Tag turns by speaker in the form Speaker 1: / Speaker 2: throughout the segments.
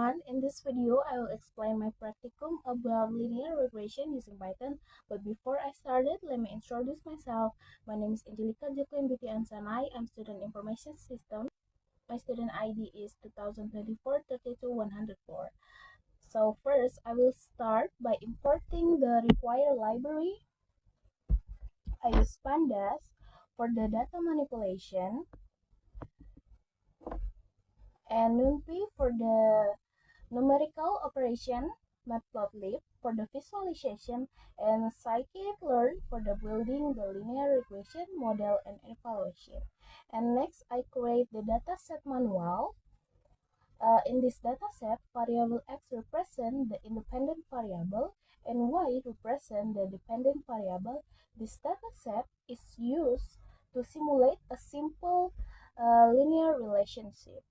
Speaker 1: everyone, in this video I will explain my practicum about linear regression using Python. But before I started, let me introduce myself. My name is Angelica Jacqueline Biti Ansanai. I'm student information system. My student ID is 2024-32-104. So first, I will start by importing the required library. I use Pandas for the data manipulation and NumPy for the numerical operation, Matplotlib for the visualization, and scikit-learn for the building the linear regression model and evaluation. And next, I create the dataset manual. In this dataset, variable x represent the independent variable and y represent the dependent variable. This dataset is used to simulate a simple linear relationship.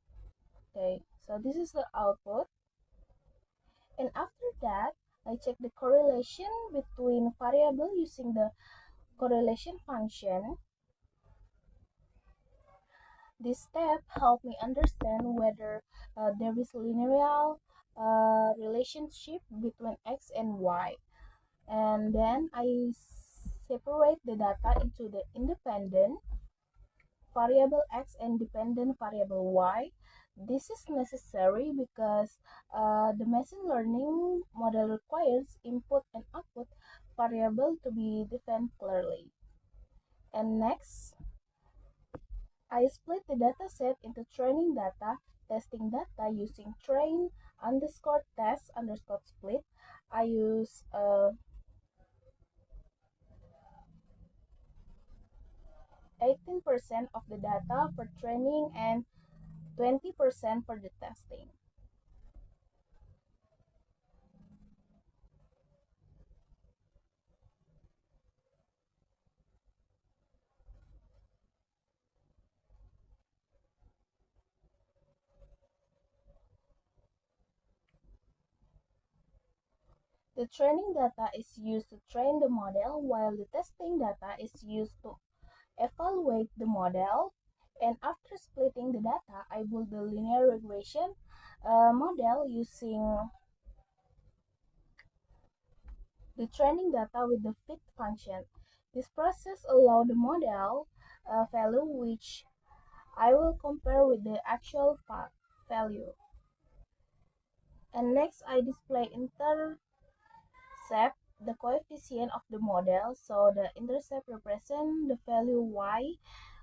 Speaker 1: Okay, so this is the output. And after that, I check the correlation between variable using the correlation function. This step helped me understand whether there is linear relationship between x and y. And then I separate the data into the independent variable x and dependent variable y. This is necessary because the machine learning model requires input and output variable to be defined clearly. And next, I split the dataset into training data, testing data using train underscore test underscore split. I use 18% of the data for training and 20% for the testing. The training data is used to train the model, while the testing data is used to evaluate the model. And after splitting the data, I build the linear regression model using the training data with the fit function. This process allows the model value which I will compare with the actual value. And next, I display intercept, the coefficient of the model. So the intercept represents the value y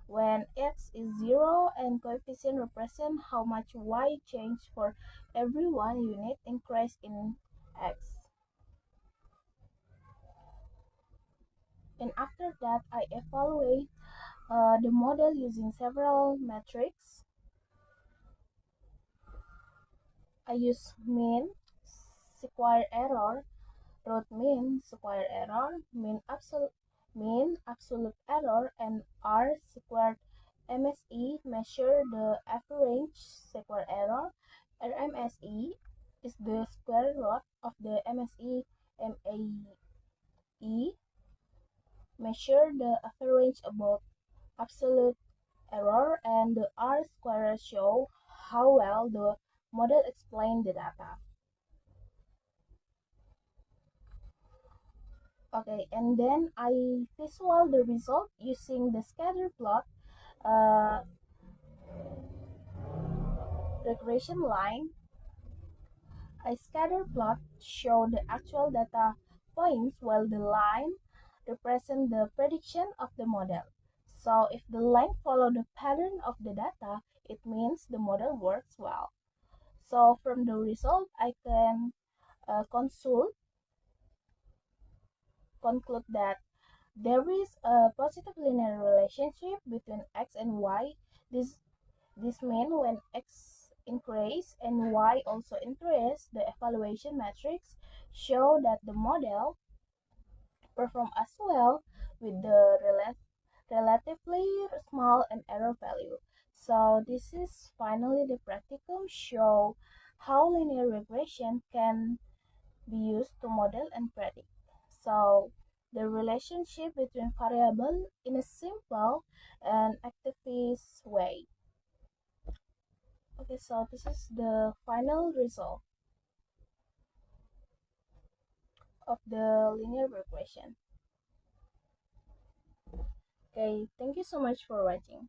Speaker 1: when x is 0, and coefficient represent how much y change for every 1 unit increase in x. And after that, I evaluate the model using several metrics. I use mean, square error, root mean, square error, mean, absolute error, and R squared MSE measure the average square error. RMSE is the square root of the MSE. MAE measure the average about absolute error, and the R square show how well the model explained the data. Okay, and then I visual the result using the scatter plot uh, regression line. A scatter plot show the actual data points while the line represent the prediction of the model. So if the line follow the pattern of the data, it means the model works well. So from the result, I can conclude that there is a positive linear relationship between x and y. This means when x increase and y also increase, the evaluation metrics show that the model perform as well with the relatively small and error value. So this is finally the practicum show how linear regression can be used to model and predict. So the relationship between variable in a simple and activist way. Okay, so this is the final result of the linear regression. Okay, thank you so much for watching.